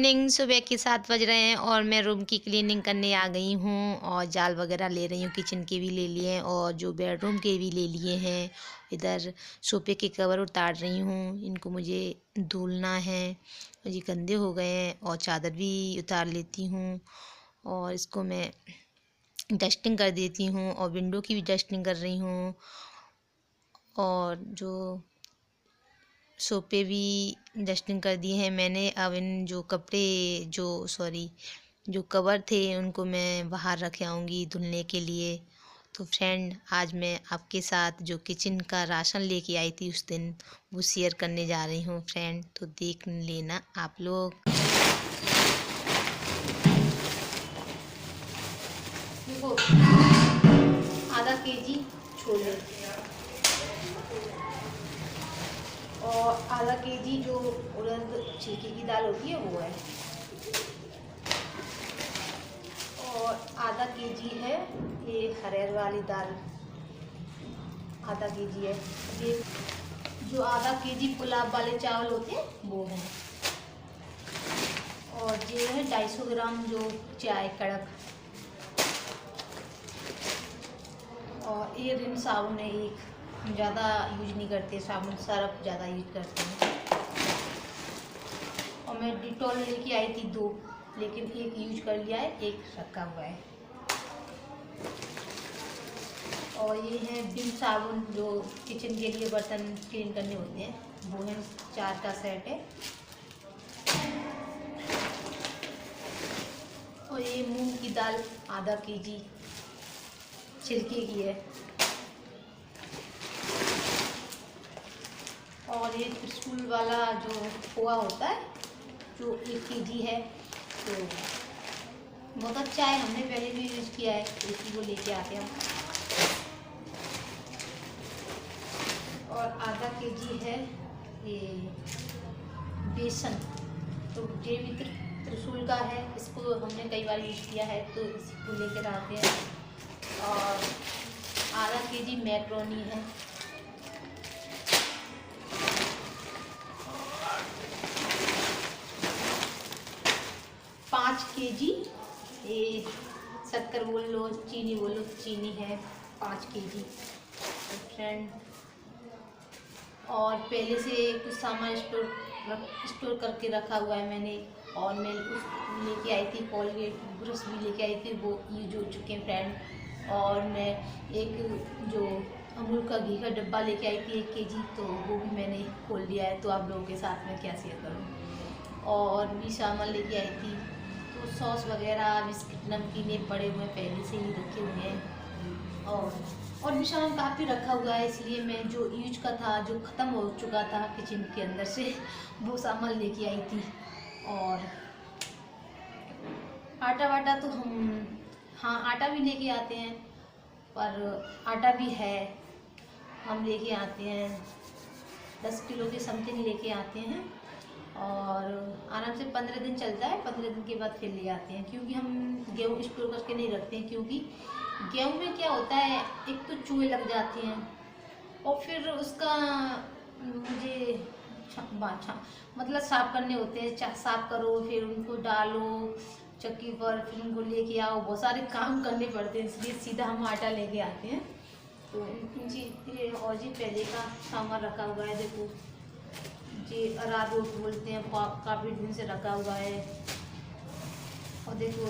Morning. सुबह के 7 बज रहे हैं और मैं रूम की क्लीनिंग करने आ गई हूँ और जाल वगैरह ले रही हूँ। किचन के भी ले लिए हैं और जो बेडरूम के भी ले लिए हैं। इधर सोफे के कवर उतार रही हूँ, इनको मुझे धुलना है, ये गंदे हो गए हैं। और चादर भी उतार लेती हूँ और इसको मैं डस्टिंग कर देती हूँ और विंडो की भी डस्टिंग कर रही हूँ। और जो सोफे भी डस्टिंग कर दिए हैं मैंने। अब इन जो कपड़े जो कवर थे उनको मैं बाहर रख आऊँगी धुलने के लिए। तो फ्रेंड, आज मैं आपके साथ जो किचन का राशन लेके आई थी उस दिन, वो शेयर करने जा रही हूँ फ्रेंड, तो देख लेना आप लोग। देखो, आधा केजी छोले और आधा केजी जो उड़द छिलके की दाल होती है वो है, और आधा केजी है ये हरैर वाली दाल, आधा केजी है। ये जो आधा केजी पुलाव वाले चावल होते हैं वो है। और ये है 250 ग्राम जो चाय कड़क। और ये रिन साबुन है एक, ज़्यादा यूज नहीं करते साबुन, सर्फ ज़्यादा यूज करते हैं। और मैं डिटॉल लेके आई थी 2, लेकिन एक यूज कर लिया है, एक रखा हुआ है। और ये है विम साबुन जो किचन के लिए बर्तन क्लीन करने होते हैं, वो है 4 का सेट है। और ये मूंग की दाल आधा केजी छिलके की है। और ये त्रिशूल वाला जो पोहा होता है जो 1 केजी है, तो बहुत अच्छा है, हमने पहले भी यूज़ किया है, इसी को लेके आते हैं हम। और आधा केजी है ये बेसन, तो ये भी त्रिशूल का है, इसको हमने कई बार यूज़ किया है तो इसको लेकर आते हैं। और आधा केजी मैक्रोनी है। 5 केजी ये शक्कर बोल लो, चीनी बोलो, चीनी है 5 केजी फ्रेंड। और पहले से कुछ सामान स्टोर करके रखा हुआ है मैंने। और मैं उस लेके आई थी कोलगेट ब्रश भी लेके आई थी, वो यूज हो चुके हैं फ्रेंड। और मैं एक जो अमूल का घी का डब्बा लेके आई थी 1 केजी, तो वो भी मैंने खोल लिया है, तो आप लोगों के साथ में क्या शेयर करूँ। और भी सामान लेके आई थी, तो सॉस वगैरह बिस्किट नमकीन पड़े हुए पहले से ही रखे हुए हैं। और भी सामान काफ़ी रखा हुआ है, इसलिए मैं जो यूज का था, जो ख़त्म हो चुका था किचन के अंदर से, वो सामान लेके आई थी। और आटा वाटा तो हाँ आटा भी लेके आते हैं, पर आटा भी है, हम लेके आते हैं 10 किलो के समथिंग लेके आते हैं। और आराम से 15 दिन चलता है, 15 दिन के बाद फिर ले आते हैं, क्योंकि हम गेहूँ स्टोर करके नहीं रखते हैं। क्योंकि गेहूँ में क्या होता है, एक तो चूहे लग जाते हैं, और फिर उसका मुझे मतलब साफ़ करने होते हैं, साफ़ करो, फिर उनको डालो चक्की पर, फिर उनको लेके आओ, बहुत सारे काम करने पड़ते हैं, इसलिए सीधा हम आटा लेके आते हैं। तो जी और जी पहले का सामान रखा हुआ है, देखो जी अरारोट बोलते हैं, काफ़ी दिन से रखा हुआ है। और देखो,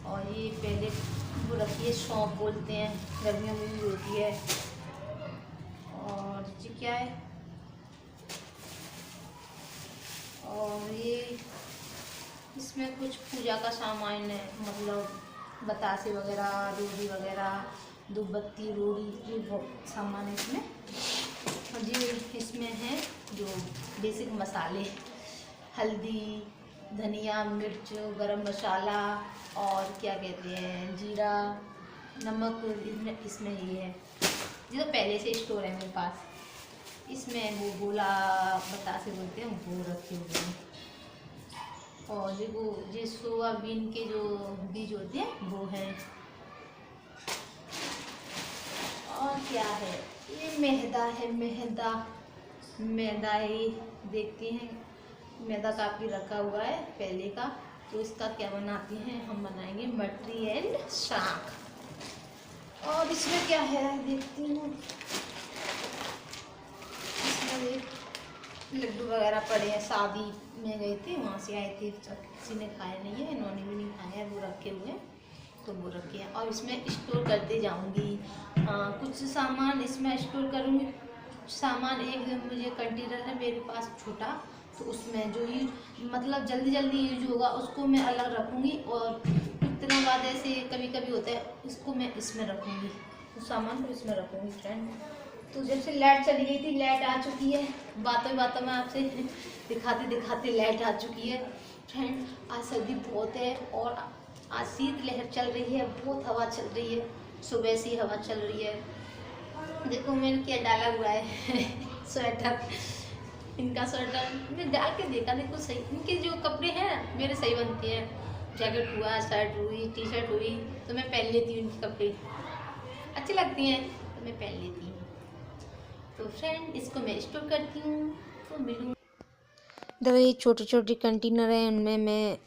और ये पहले वो रखी है सौंफ बोलते हैं, गर्मियों में भी होती है। और जी क्या है, और ये इसमें कुछ पूजा का सामान है, मतलब बतासे वगैरह, रोड़ी वगैरह, धूपबत्ती, रोड़ी, ये बहुत सामान है इसमें। और जी इसमें है जो बेसिक मसाले, हल्दी, धनिया, मिर्च, गरम मसाला, और क्या कहते हैं जीरा, नमक, इसमें ये है, ये तो पहले से स्टोर है मेरे पास। इसमें वो गोला बतासे बोलते हैं, वो रखे हुए हैं। और जो सोयाबीन के जो बीज होते हैं वो हैं। और क्या है, ये मैदा है, मैदा ये देखते हैं मैदा काफ़ी रखा हुआ है पहले का। तो इसका क्या बनाते हैं, हम बनाएंगे मटरी एंड साग। और इसमें क्या है देखती हूँ। इसमें लड्डू वगैरह पड़े हैं, शादी में गए थे वहाँ से आए थे, किसी ने खाया नहीं है, इन्होंने भी नहीं खाया है, वो रखे हुए हैं तो वो रखे हैं। और इसमें स्टोर करते जाऊँगी, कुछ सामान इसमें स्टोर करूँगी। सामान एक मुझे कंटेनर है मेरे पास छोटा, तो उसमें जो यूज मतलब जल्दी जल्दी यूज होगा उसको मैं अलग रखूँगी, और कुछ दिनों बाद ऐसे कभी कभी होता है इसको मैं इसमें रखूँगी, उस सामान को इसमें रखूँगी फ्रेंड। तो जब से लाइट चली गई थी, लाइट आ चुकी है, बातों बातों में आपसे दिखाते दिखाते लाइट आ चुकी है फ्रेंड। आज सर्दी बहुत है और आज शीत लहर चल रही है, बहुत हवा चल रही है, सुबह से हवा चल रही है। देखो मैंने क्या डाला हुआ है स्वेटर, इनका स्वेटर मैं डाल के देखा, देखो सही इनके जो कपड़े हैं मेरे सही बनते हैं। जैकेट हुआ, शर्ट हुई, टी शर्ट हुई, तो मैं पहन लेती हूँ, इनके कपड़े अच्छी लगती हैं तो मैं पहन लेती हूँ। तो फ्रेंड इसको मैं स्टोर करती हूँ, तो मिलूँ। इधर ये छोटे छोटे कंटेनर हैं, उनमें मैं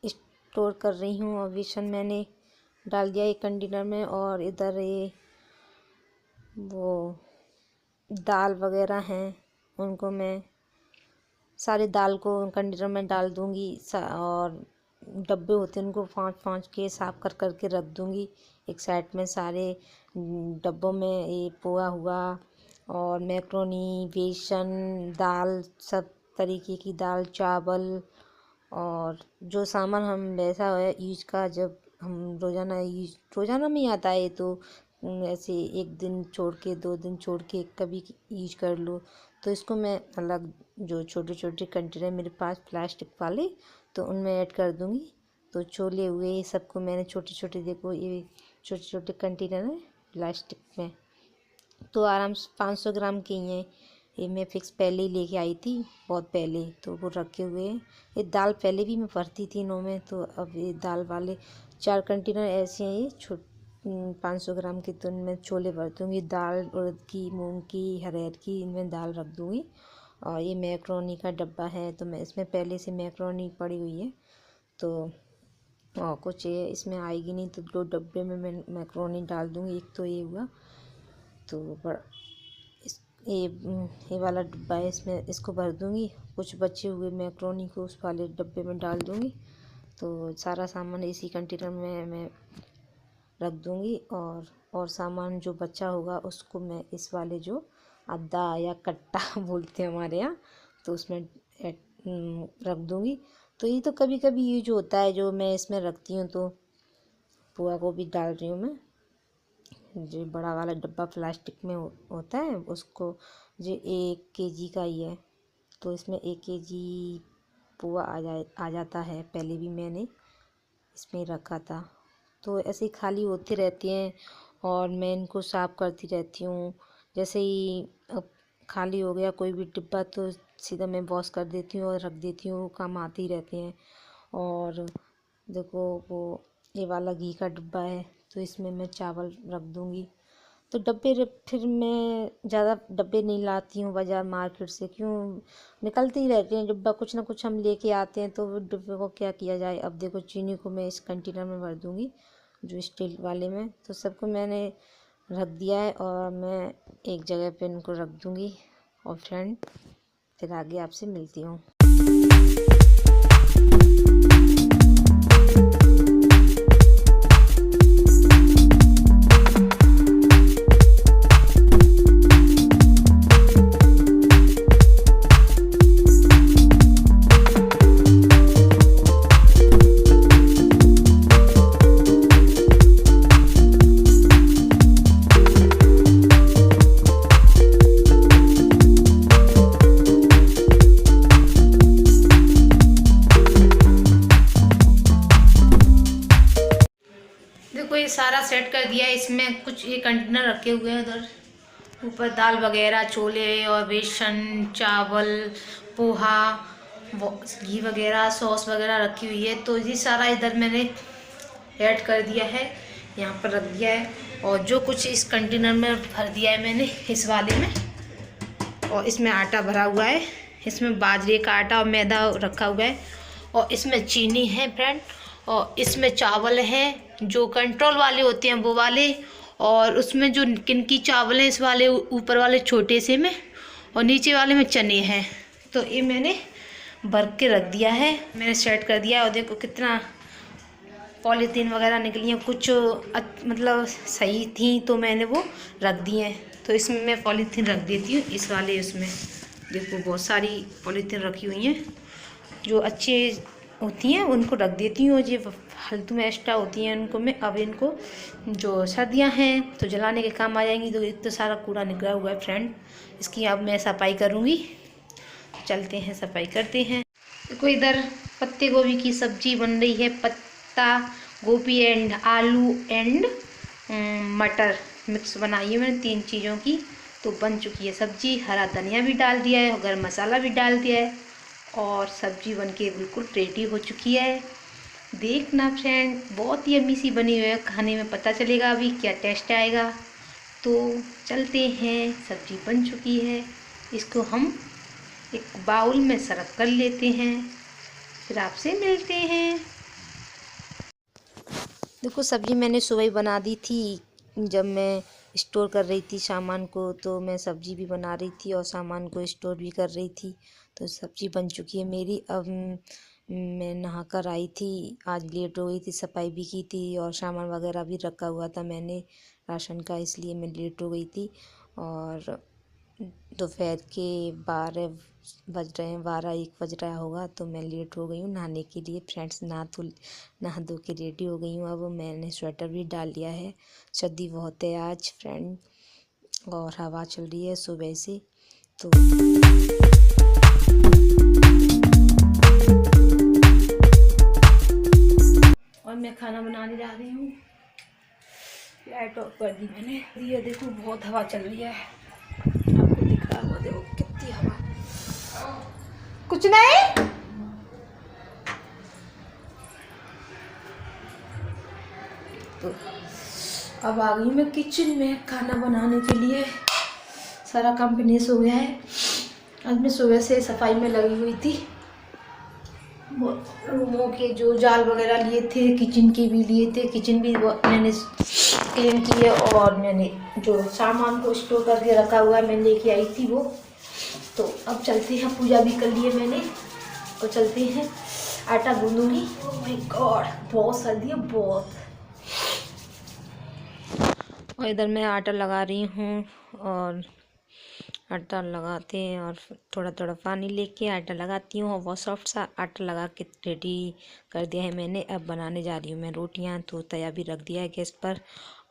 स्टोर कर रही हूँ। और बेसन मैंने डाल दिया एक कंटेनर में, और इधर ये वो दाल वगैरह हैं उनको मैं सारे दाल को कंटेनर में डाल दूँगी। और डब्बे होते हैं उनको 5-5 के साफ कर करके रख दूँगी एक साइड में। सारे डब्बों में ये पोहा हुआ और मैक्रोनी, बेसन, दाल, सब तरीके की दाल, चावल, और जो सामान हम वैसा है यूज का, जब हम रोज़ाना में आता है तो ऐसे एक दिन छोड़ के 2 दिन छोड़ के कभी यूज कर लो। तो इसको मैं अलग जो छोटे छोटे कंटेनर मेरे पास प्लास्टिक वाले, तो उनमें ऐड कर दूँगी। तो छोले हुए सबको मैंने छोटे छोटे, देखो ये छोटे छोटे कंटेनर है प्लास्टिक में, तो आराम से 500 ग्राम के ही हैं। ये मैं फिक्स पहले ही लेके आई थी बहुत पहले, तो वो रखे हुए हैं। ये दाल पहले भी मैं भरती थी इनों में, तो अब ये दाल वाले 4 कंटेनर ऐसे हैं ये 500 ग्राम की। तो इनमें छोले भर दूँगी, दाल उड़द की, मूंग की, अरहर की, इनमें दाल रख दूँगी। और ये मैक्रोनी का डब्बा है, तो मैं इसमें पहले से मैक्रोनी पड़ी हुई है, तो और कुछ ये इसमें आएगी नहीं, तो 2 डब्बे में मैं मैक्रोनी डाल दूँगी। एक तो ये हुआ, तो ये वाला डब्बा है, इसमें इसको भर दूँगी। कुछ बचे हुए मैक्रोनी को उस वाले डब्बे में डाल दूँगी। तो सारा सामान इसी कंटेनर में मैं रख दूँगी, और सामान जो बचा होगा उसको मैं इस वाले जो अद्दा या कट्टा बोलते हैं हमारे यहाँ, तो उसमें रख दूँगी। तो ये तो कभी कभी यूज होता है जो मैं इसमें रखती हूँ। तो पोहा को भी डाल रही हूँ मैं, जो बड़ा वाला डब्बा प्लास्टिक में होता है उसको, जो 1 kg का ही है, तो इसमें 1 kg पोहा आ जाता है। पहले भी मैंने इसमें रखा था, तो ऐसे ही खाली होती रहती हैं और मैं इनको साफ़ करती रहती हूँ। जैसे ही अब खाली हो गया कोई भी डिब्बा, तो सीधा मैं वॉश कर देती हूँ और रख देती हूँ, काम आते ही रहते हैं। और देखो वो ये वाला घी का डिब्बा है, तो इसमें मैं चावल रख दूँगी। तो डब्बे फिर मैं ज़्यादा डब्बे नहीं लाती हूँ बाज़ार मार्केट से, क्यों निकलते ही रहते हैं डिब्बा, कुछ ना कुछ हम लेके आते हैं, तो वो डिब्बे को क्या किया जाए। अब देखो चीनी को मैं इस कंटेनर में भर दूँगी जो स्टील वाले में, तो सबको मैंने रख दिया है और मैं एक जगह पे इनको रख दूँगी। और फ्रेंड फिर आगे आपसे मिलती हूँ। सारा सेट कर दिया है। इसमें कुछ ये कंटेनर रखे हुए हैं, उधर ऊपर दाल वगैरह, छोले और बेसन, चावल, पोहा, घी वगैरह, सॉस वगैरह रखी हुई है। तो ये सारा इधर मैंने ऐड कर दिया है, यहाँ पर रख दिया है। और जो कुछ इस कंटेनर में भर दिया है मैंने इस वाले में, और इसमें आटा भरा हुआ है। इसमें बाजरे का आटा और मैदा रखा हुआ है और इसमें चीनी है फ्रेंड, और इसमें चावल हैं जो कंट्रोल वाले होते हैं वो वाले, और उसमें जो किनकी चावल हैं इस वाले ऊपर वाले छोटे से में, और नीचे वाले में चने हैं। तो ये मैंने भर के रख दिया है, मैंने सेट कर दिया। और देखो कितना पॉलीथीन वगैरह निकली हैं, कुछ मतलब सही थी तो मैंने वो रख दी हैं। तो इसमें मैं पॉलीथीन रख देती हूँ इस वाले उसमें। देखो बहुत सारी पॉलीथीन रखी हुई हैं, जो अच्छी होती हैं उनको रख देती हूँ, जो फालतू में एक्स्ट्रा होती हैं उनको मैं अब इनको, जो सर्दियाँ हैं तो जलाने के काम आ जाएंगी। तो इतना सारा कूड़ा निकला हुआ है फ्रेंड, इसकी अब मैं सफाई करूँगी। चलते हैं सफाई करते हैं। देखो इधर पत्ते गोभी की सब्जी बन रही है, पत्ता गोभी एंड आलू एंड मटर मिक्स बनाई है मैंने 3 चीज़ों की। तो बन चुकी है सब्जी, हरा धनिया भी डाल दिया है, गरम मसाला भी डाल दिया है, और सब्जी बनके बिल्कुल रेडी हो चुकी है। देखना फ्रेंड, बहुत ही यम्मी सी बनी हुई है, खाने में पता चलेगा अभी क्या टेस्ट आएगा। तो चलते हैं, सब्जी बन चुकी है, इसको हम एक बाउल में सर्व कर लेते हैं, फिर आपसे मिलते हैं। देखो सब्जी मैंने सुबह ही बना दी थी, जब मैं स्टोर कर रही थी सामान को, तो मैं सब्जी भी बना रही थी और सामान को स्टोर भी कर रही थी। तो सब्जी बन चुकी है मेरी। अब मैं नहा कर आई थी, आज लेट हो गई थी, सफाई भी की थी और सामान वगैरह भी रखा हुआ था मैंने राशन का, इसलिए मैं लेट हो गई थी। और दोपहर के 12 बज रहे हैं, 12-1 बज रहा होगा, तो मैं लेट हो गई हूँ नहाने के लिए फ्रेंड्स। नहा धो के रेडी हो गई हूँ। अब मैंने स्वेटर भी डाल लिया है, सर्दी बहुत है आज फ्रेंड, और हवा चल रही है सुबह से। तो और मैं खाना बनाने जा रही हूँ। लाइट ऑफ कर दी मैंने। ये देखो बहुत हवा चल रही है, आपको दिख रहा होगा, देखो कितनी हवा। कुछ नहीं, तो अब आ गई मैं किचन में खाना बनाने के लिए। सारा काम फिनिश हो गया है। आज मैं सुबह से सफाई में लगी हुई थी, वो रूमों के जो जाल वगैरह लिए थे, किचन के भी लिए थे, किचन भी मैंने क्लीन की है, और मैंने जो सामान को स्टोर करके रखा हुआ है मैं लेके आई थी वो। तो अब चलते हैं, पूजा भी कर लिए मैंने, और चलते हैं आटा गूंदूंगी। ओह माय गॉड बहुत सर्दी है बहुत। और इधर मैं आटा लगा रही हूँ, और आटा लगाते हैं और थोड़ा थोड़ा पानी लेके आटा लगाती हूँ, और बहुत सॉफ्ट सा आटा लगा के रेडी कर दिया है मैंने। अब बनाने जा रही हूँ मैं रोटियाँ, तो तवा भी रख दिया है गैस पर,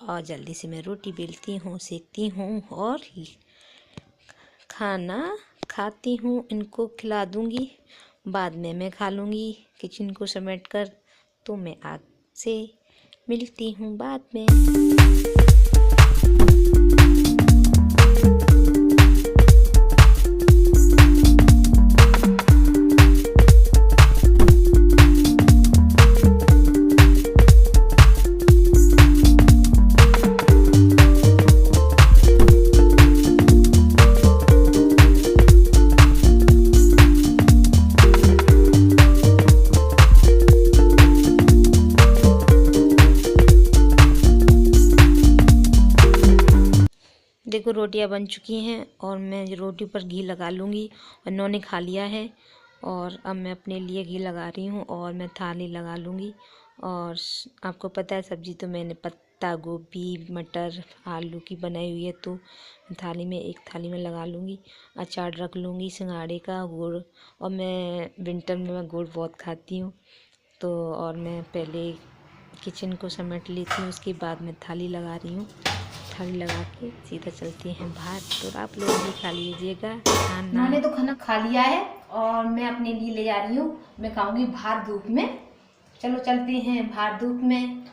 और जल्दी से मैं रोटी बेलती हूँ, सेकती हूँ और खाना खाती हूँ। इनको खिला दूँगी, बाद में मैं खा लूँगी किचन को समेट कर। तो मैं आपसे मिलती हूँ बाद में। देखो रोटियां बन चुकी हैं, और मैं रोटी पर घी लगा लूँगी। और इन्होंने खा लिया है, और अब मैं अपने लिए घी लगा रही हूँ, और मैं थाली लगा लूँगी। और आपको पता है सब्ज़ी तो मैंने पत्ता गोभी मटर आलू की बनाई हुई है, तो थाली में एक थाली में लगा लूँगी। अचार रख लूँगी सिंघाड़े का, गुड़, और मैं विंटर में मैं गुड़ बहुत खाती हूँ। तो और मैं पहले किचन को समेट लेती हूँ, उसके बाद मैं थाली लगा रही हूँ। थाली लगा के सीधा चलते हैं बाहर। तो आप लोग भी खा लीजिएगा खाना। मैंने तो खाना खा लिया है, और मैं अपने लिए ले जा रही हूँ, मैं खाऊंगी बाहर धूप में। चलो चलते हैं बाहर धूप में।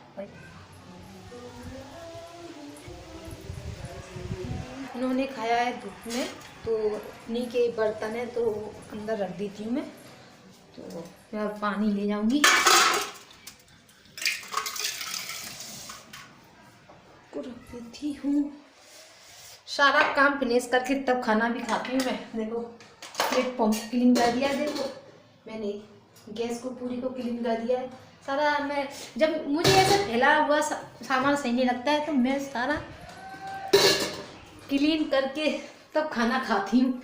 इन्होंने खाया है धूप में, तो उन्हीं के बर्तन है तो अंदर रख देती हूँ मैं। तो मैं पानी ले जाऊंगी, रख देती हूँ। सारा काम फिनिश करके तब खाना भी खाती हूँ मैं। देखो प्लेटफॉर्म क्लीन कर दिया है। देखो मैंने गैस को पूरी को क्लीन कर दिया है सारा। मैं जब मुझे ऐसा फैला हुआ सामान सही नहीं लगता है तो मैं सारा क्लीन करके तब खाना खाती हूँ।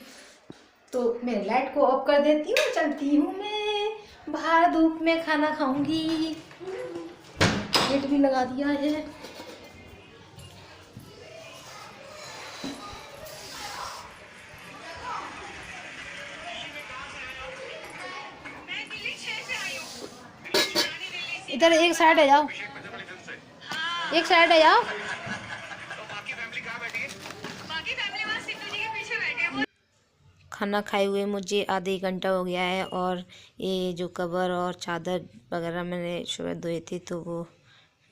तो मैं लाइट को ऑफ कर देती हूँ, चलती हूँ मैं बाहर, धूप में खाना खाऊंगी। गेट भी लगा दिया है। इधर एक साइड आ जाओ, एक साइड आ जाओ। खाना खाए हुए मुझे आधे घंटा हो गया है और ये जो कवर और चादर वगैरह मैंने सुबह धोए थे तो वो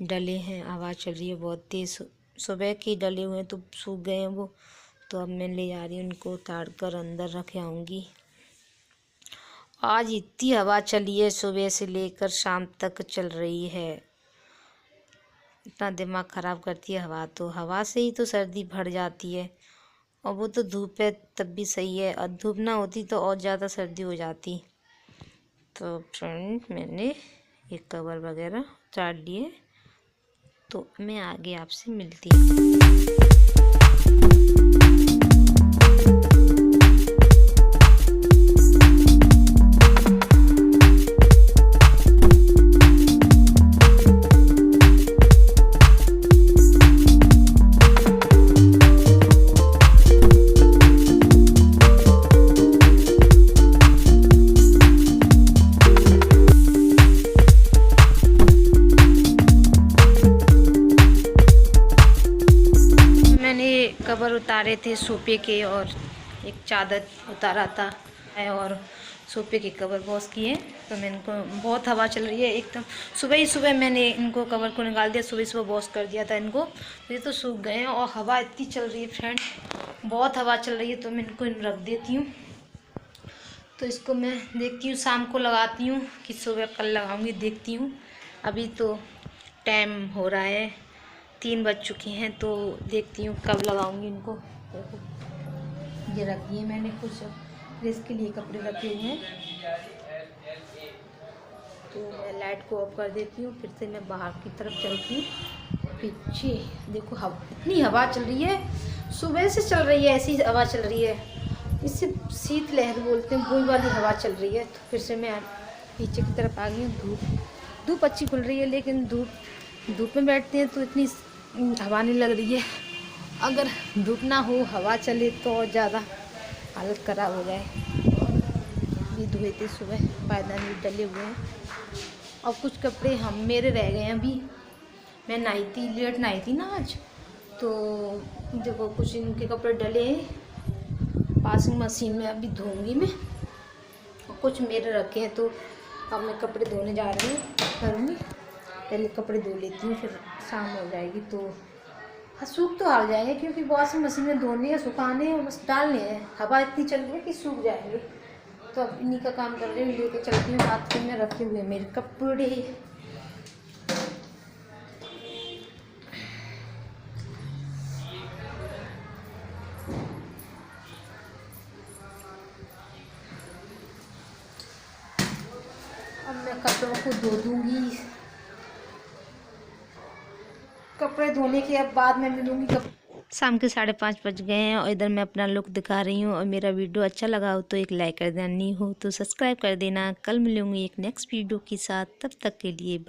डले हैं। आवाज़ चल रही है बहुत तेज़, सुबह के डले हुए हैं तो सूख गए हैं वो। तो अब मैं ले जा रही हूँ उनको, उतार कर अंदर रख आऊँगी। आज इतनी हवा चली है, सुबह से लेकर शाम तक चल रही है। इतना दिमाग ख़राब करती है हवा। तो हवा से ही तो सर्दी बढ़ जाती है, और वो तो धूप है तब भी सही है, और धूप ना होती तो और ज़्यादा सर्दी हो जाती। तो फ्रेंड मैंने ये कवर वगैरह उतार लिए, तो मैं आगे आपसे मिलती हूँ। कवर उतारे थे सोफे के और एक चादर उतारा था और सोफे के कवर वॉश किए। तो मैं इनको, बहुत हवा चल रही है एकदम, सुबह ही सुबह मैंने इनको कवर को निकाल दिया, सुबह सुबह वॉश कर दिया था इनको। तो ये तो सूख गए हैं और हवा इतनी चल रही है फ्रेंड, बहुत हवा चल रही है। तो मैं इनको रख देती हूँ। तो इसको मैं देखती हूँ, शाम को लगाती हूँ कि सुबह कल लगाऊँगी, देखती हूँ। अभी तो टाइम हो रहा है, 3 बज चुकी हैं, तो देखती हूँ कब लगाऊंगी इनको। ये रखी है मैंने, कुछ प्रेस के लिए कपड़े रखे हुए हैं। तो मैं लाइट को ऑफ कर देती हूँ, फिर से मैं बाहर की तरफ चलती हूँ। पीछे देखो इतनी हवा चल रही है, सुबह से चल रही है, ऐसी हवा चल रही है, इससे शीत लहर बोलते हैं, वही वाली हवा चल रही है। तो फिर से मैं पीछे की तरफ आ गई हूँ। धूप अच्छी खुल रही है, लेकिन धूप में बैठते हैं तो इतनी हवा नहीं लग रही है। अगर धूप ना हो, हवा चले तो और ज़्यादा हालत ख़राब हो जाए। ये धोए थे सुबह, पायदान भी डले हुए हैं, और कुछ कपड़े मेरे रह गए हैं। अभी मैं नहाई थी, लेट नहाई थी ना आज, तो देखो कुछ इनके कपड़े डले हैं, वॉशिंग मशीन में अभी धोऊंगी मैं, और कुछ मेरे रखे हैं। तो अब मैं कपड़े धोने जा रही हूँ, करूँगी। पहले कपड़े धो लेती हूँ, फिर शाम हो जाएगी तो सूख तो हाल जाएंगे, क्योंकि वॉशिंग मशीन में धोने हैं, सुखाने हैं, बस डालने हैं। हवा इतनी चल रही है कि सूख जाएंगे। तो अब इन्हीं का काम कर रही हूँ, लेके चलती हूँ। हाथ में रखे हुए मेरे कपड़े। अब मैं कपड़ों को धो दूँगी। कपड़े धोने के बाद मैं मिलूँगी। शाम के 5:30 बज गए हैं, और इधर मैं अपना लुक दिखा रही हूँ। और मेरा वीडियो अच्छा लगा हो तो एक लाइक कर देना, नहीं हो तो सब्सक्राइब कर देना। कल मिलूँगी एक नेक्स्ट वीडियो के साथ, तब तक के लिए